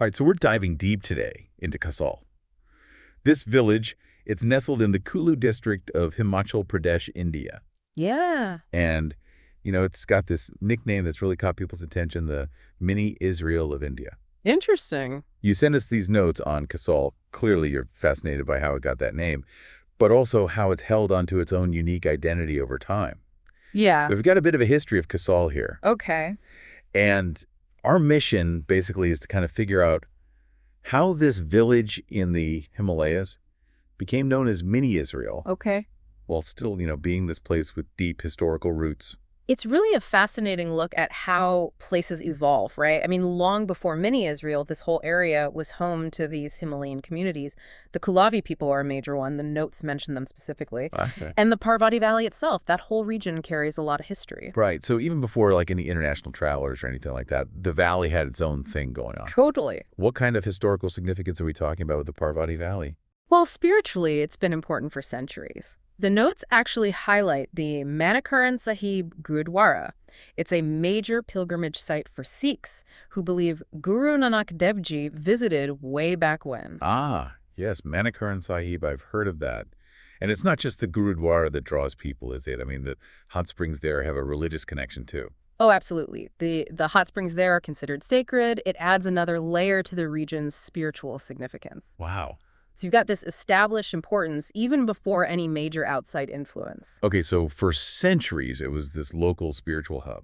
All right, so we're diving deep today into Kasol. This village, it's nestled in the Kulu district of Himachal Pradesh, India. Yeah. And, it's got this nickname that's really caught people's attention, the mini Israel of India. Interesting. You send us these notes on Kasol. Clearly, you're fascinated by how it got that name, but also how it's held onto its own unique identity over time. Yeah. We've got a bit of a history of Kasol here. Okay. And our mission basically is to kind of figure out how this village in the Himalayas became known as Mini Israel, Okay. while still, being this place with deep historical roots. It's really a fascinating look at how places evolve, right? I mean, long before mini Israel, this whole area was home to these Himalayan communities. The Kulavi people are a major one. The notes mention them specifically. Okay. And the Parvati Valley itself, that whole region carries a lot of history. Right. So even before like any international travelers or anything like that, the valley had its own thing going on. Totally. What kind of historical significance are we talking about with the Parvati Valley? Well, spiritually, it's been important for centuries. The notes actually highlight the Manakaran Sahib Gurudwara. It's a major pilgrimage site for Sikhs who believe Guru Nanak Dev Ji visited way back when. Ah, yes, Manakaran Sahib, I've heard of that. And it's not just the Gurudwara that draws people, is it? I mean, the hot springs there have a religious connection too. Oh, absolutely. The hot springs there are considered sacred. It adds another layer to the region's spiritual significance. Wow. So you've got this established importance even before any major outside influence. Okay, so for centuries, it was this local spiritual hub.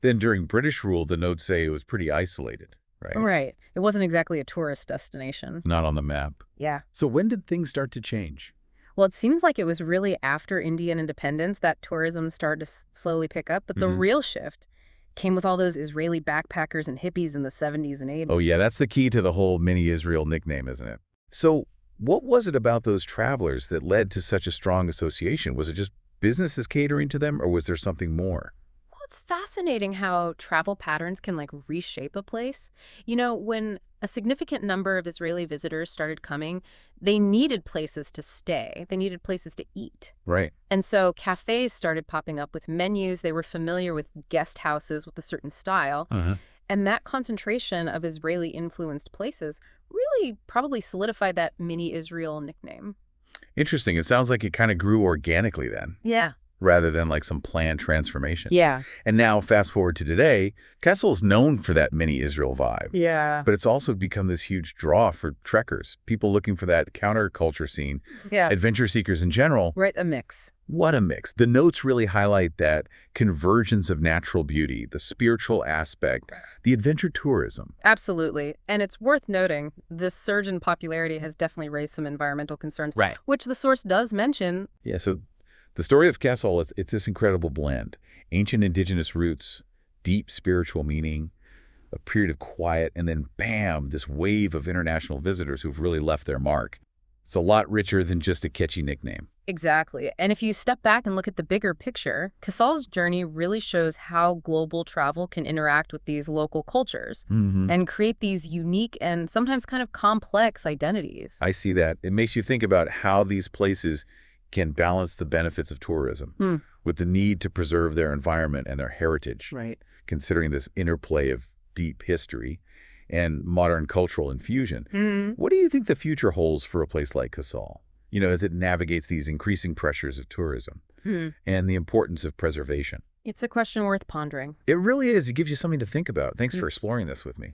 Then during British rule, the notes say it was pretty isolated, right? Right. It wasn't exactly a tourist destination. Not on the map. Yeah. So when did things start to change? Well, it seems like it was really after Indian independence that tourism started to slowly pick up, but the real shift came with all those Israeli backpackers and hippies in the 70s and 80s. Oh, yeah, that's the key to the whole Mini Israel nickname, isn't it? So what was it about those travelers that led to such a strong association? Was it just businesses catering to them, or was there something more? Well, it's fascinating how travel patterns can reshape a place. You know, when a significant number of Israeli visitors started coming, they needed places to stay. They needed places to eat. Right. And so cafes started popping up with menus. They were familiar with guest houses with a certain style. And that concentration of Israeli-influenced places really probably solidified that mini Israel nickname. Interesting. It sounds like it kind of grew organically then, Yeah. rather than like some planned transformation. Yeah. And now, fast forward to today, Kasol's known for that Mini Israel vibe. Yeah. But it's also become this huge draw for trekkers, people looking for that counterculture scene, Yeah. adventure seekers in general. Right, a mix. What a mix. The notes really highlight that convergence of natural beauty, the spiritual aspect, the adventure tourism. Absolutely. And it's worth noting, this surge in popularity has definitely raised some environmental concerns, Right. which the source does mention. Yeah, so the story of Kasol, it's this incredible blend. Ancient indigenous roots, deep spiritual meaning, a period of quiet, and then bam, this wave of international visitors who've really left their mark. It's a lot richer than just a catchy nickname. Exactly. And if you step back and look at the bigger picture, Kasol's journey really shows how global travel can interact with these local cultures and create these unique and sometimes kind of complex identities. I see that. It makes you think about how these places can balance the benefits of tourism with the need to preserve their environment and their heritage, Right. considering this interplay of deep history and modern cultural infusion. What do you think the future holds for a place like Kasol, as it navigates these increasing pressures of tourism and the importance of preservation? It's a question worth pondering. It really is. It gives you something to think about. Thanks for exploring this with me.